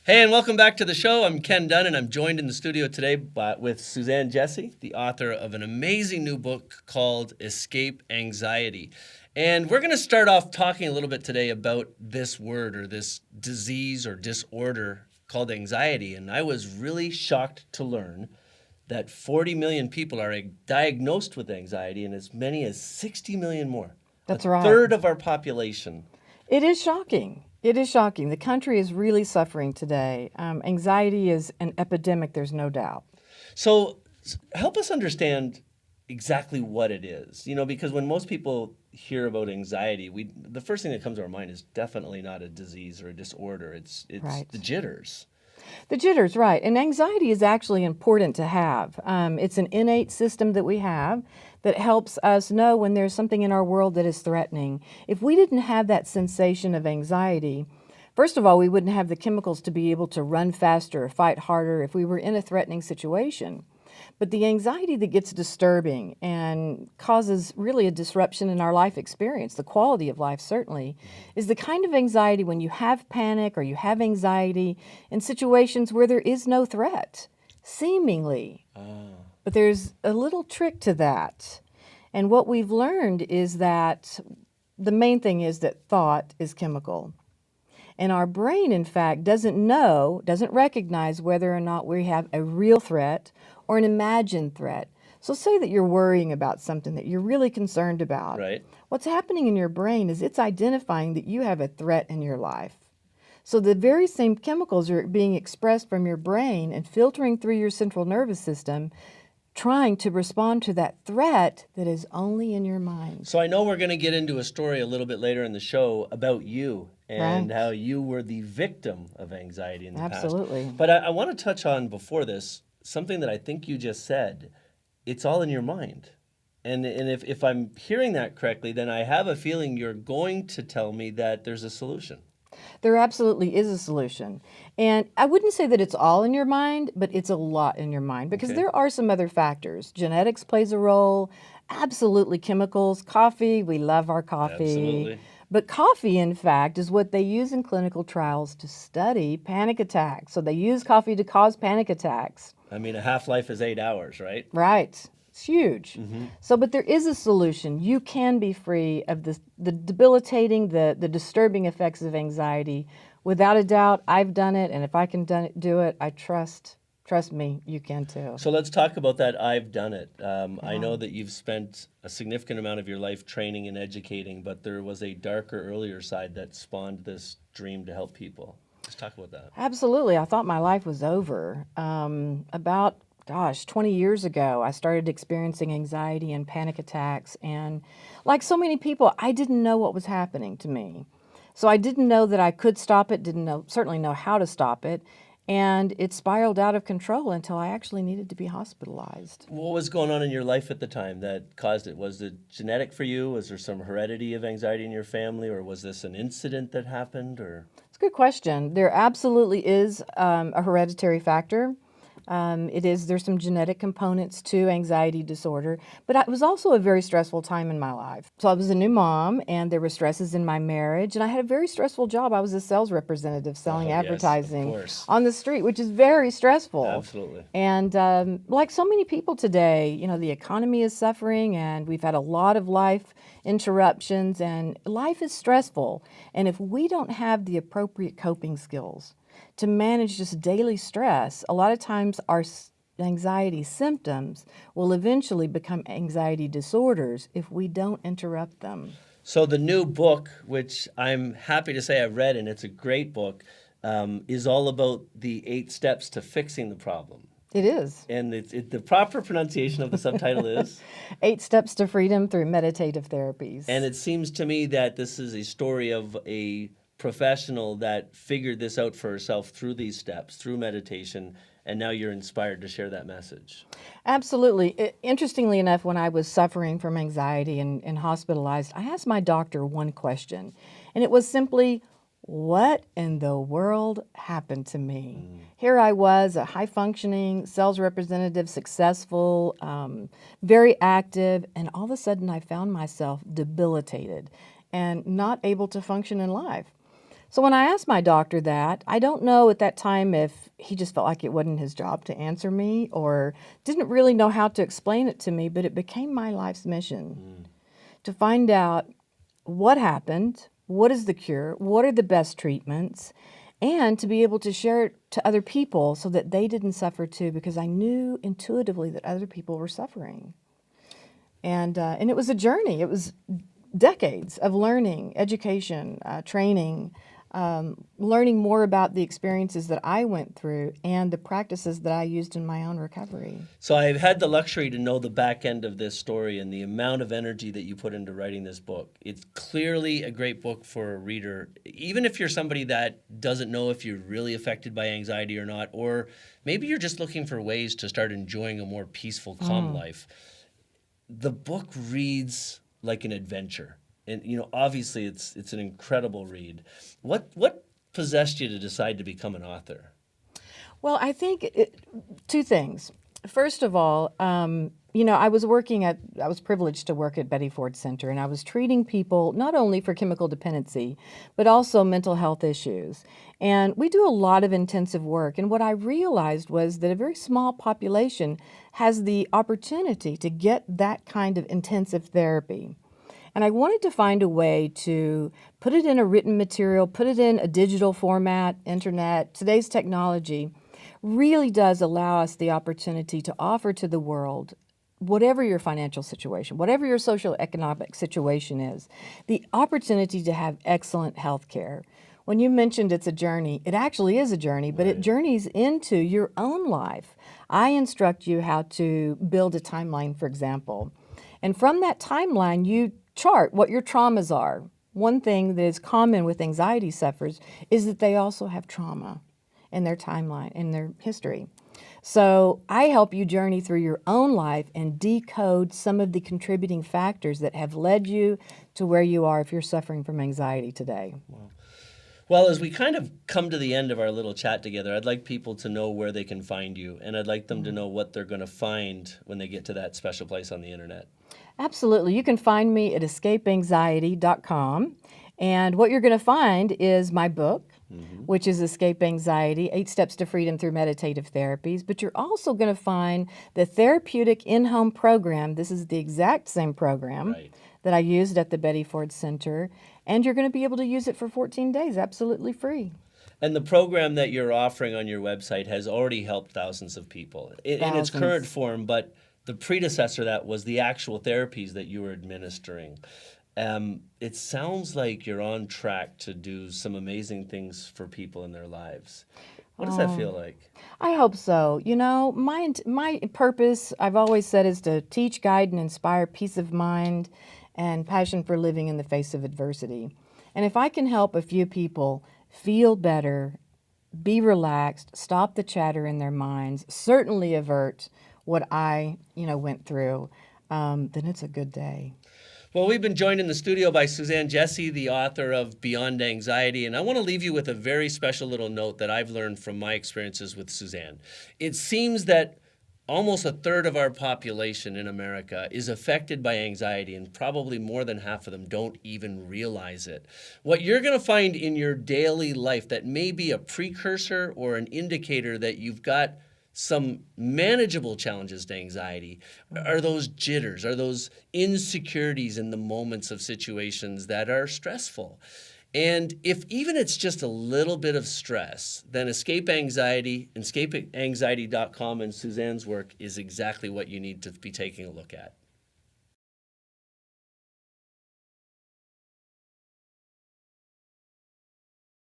Hey, and welcome back to the show. I'm Ken Dunn, and I'm joined in the studio today with Suzanne Jessee, the author of an amazing new book called Escape Anxiety. And we're going to start off talking a little bit today about this word or this disease or disorder called anxiety. And I was really shocked to learn that 40 million people are diagnosed with anxiety and as many as 60 million more. That's A right. third of our population. It is shocking. It is shocking. The country is really suffering today. Anxiety is an epidemic, there's no doubt. So help us understand exactly what it is. Because when most people hear about anxiety, the first thing that comes to our mind is definitely not a disease or a disorder. It's Right. the jitters. The jitters, right. And anxiety is actually important to have. It's an innate system that we have that helps us know when there's something in our world that is threatening. If we didn't have that sensation of anxiety, first of all, we wouldn't have the chemicals to be able to run faster or fight harder if we were in a threatening situation. But the anxiety that gets disturbing and causes really a disruption in our life experience, the quality of life certainly, is the kind of anxiety when you have panic or you have anxiety in situations where there is no threat, seemingly. But there's a little trick to that. And what we've learned is that the main thing is that thought is chemical. And our brain, in fact, doesn't recognize whether or not we have a real threat or an imagined threat. So say that you're worrying about something that you're really concerned about. Right. What's happening in your brain is it's identifying that you have a threat in your life. So the very same chemicals are being expressed from your brain and filtering through your central nervous system, trying to respond to that threat that is only in your mind. So I know we're going to get into a story a little bit later in the show about you and Right. how you were the victim of anxiety in the past. Absolutely. But I want to touch on before this something that I think you just said. It's all in your mind. And if I'm hearing that correctly, then I have a feeling you're going to tell me that there's a solution. There absolutely is a solution. And I wouldn't say that it's all in your mind, but it's a lot in your mind because Okay. there are some other factors. Genetics plays a role, absolutely chemicals, coffee, we love our coffee. Absolutely. But coffee, in fact, is what they use in clinical trials to study panic attacks. So they use coffee to cause panic attacks. I mean, a half-life is 8 hours, right? Right. It's huge. So, but there is a solution. You can be free of the debilitating, the disturbing effects of anxiety. Without a doubt, I've done it, and if I can do it, I trust me, you can too. So let's talk about that. I've done it. I know that you've spent a significant amount of your life training and educating, but there was a darker, earlier side that spawned this dream to help people. Let's talk about that. Absolutely. I thought my life was over. About, 20 years ago, I started experiencing anxiety and panic attacks. And like so many people, I didn't know what was happening to me. So I didn't know that I could stop it, certainly know how to stop it. And it spiraled out of control until I actually needed to be hospitalized. What was going on in your life at the time that caused it? Was it genetic for you? Was there some heredity of anxiety in your family, or was this an incident that happened? Or It's a good question. There absolutely is a hereditary factor. There's some genetic components to anxiety disorder, but it was also a very stressful time in my life. So I was a new mom and there were stresses in my marriage and I had a very stressful job. I was a sales representative selling yes, of advertising course. on the street, which is very stressful. Absolutely. And like so many people today, the economy is suffering and we've had a lot of life interruptions and life is stressful. And if we don't have the appropriate coping skills to manage just daily stress, a lot of times our anxiety symptoms will eventually become anxiety disorders if we don't interrupt them. So the new book, which I'm happy to say I've read, and it's a great book, is all about the 8 steps to fixing the problem. It is. And the proper pronunciation of the subtitle is? 8 Steps to Freedom Through Meditative Therapies. And it seems to me that this is a story of a professional that figured this out for herself through these steps, through meditation, and now you're inspired to share that message. Absolutely. Interestingly enough, when I was suffering from anxiety and hospitalized, I asked my doctor one question, and it was simply, what in the world happened to me? Here I was, a high-functioning sales representative, successful, very active, and all of a sudden I found myself debilitated and not able to function in life. So when I asked my doctor that, I don't know at that time if he just felt like it wasn't his job to answer me or didn't really know how to explain it to me, but it became my life's mission to find out what happened, what is the cure, what are the best treatments, and to be able to share it to other people so that they didn't suffer too, because I knew intuitively that other people were suffering. And it was a journey. It was decades of learning, education, training, learning more about the experiences that I went through and the practices that I used in my own recovery. So I've had the luxury to know the back end of this story and the amount of energy that you put into writing this book. It's clearly a great book for a reader, even if you're somebody that doesn't know if you're really affected by anxiety or not, or maybe you're just looking for ways to start enjoying a more peaceful, calm life. The book reads like an adventure. And obviously it's an incredible read. What possessed you to decide to become an author? Well, I think two things. First of all, I was privileged to work at Betty Ford Center, and I was treating people not only for chemical dependency, but also mental health issues. And we do a lot of intensive work. And what I realized was that a very small population has the opportunity to get that kind of intensive therapy. And I wanted to find a way to put it in a written material, put it in a digital format, internet. Today's technology really does allow us the opportunity to offer to the world, whatever your financial situation, whatever your social economic situation is, the opportunity to have excellent health care. When you mentioned it's a journey, it actually is a journey, but it journeys into your own life. I instruct you how to build a timeline, for example. And from that timeline, you chart what your traumas are. One thing that is common with anxiety sufferers is that they also have trauma in their timeline, in their history. So I help you journey through your own life and decode some of the contributing factors that have led you to where you are if you're suffering from anxiety today. Well, as we kind of come to the end of our little chat together, I'd like people to know where they can find you, and I'd like them to know what they're going to find when they get to that special place on the internet. Absolutely. You can find me at escapeanxiety.com. And what you're going to find is my book, which is Escape Anxiety, 8 Steps to Freedom Through Meditative Therapies. But you're also going to find the therapeutic in-home program. This is the exact same program that I used at the Betty Ford Center. And you're going to be able to use it for 14 days, absolutely free. And the program that you're offering on your website has already helped thousands of people in its current form, but the predecessor that was the actual therapies that you were administering. It sounds like you're on track to do some amazing things for people in their lives. What does that feel like? I hope so. My purpose, I've always said, is to teach, guide, and inspire peace of mind and passion for living in the face of adversity. And if I can help a few people feel better, be relaxed, stop the chatter in their minds, certainly avert what I, went through, then it's a good day. Well, we've been joined in the studio by Suzanne Jessee, the author of Beyond Anxiety, and I want to leave you with a very special little note that I've learned from my experiences with Suzanne. It seems that almost a third of our population in America is affected by anxiety, and probably more than half of them don't even realize it. What you're going to find in your daily life that may be a precursor or an indicator that you've got some manageable challenges to anxiety are those jitters, are those insecurities in the moments of situations that are stressful. And if even it's just a little bit of stress, then Escape Anxiety, escapeanxiety.com, and Suzanne's work is exactly what you need to be taking a look at.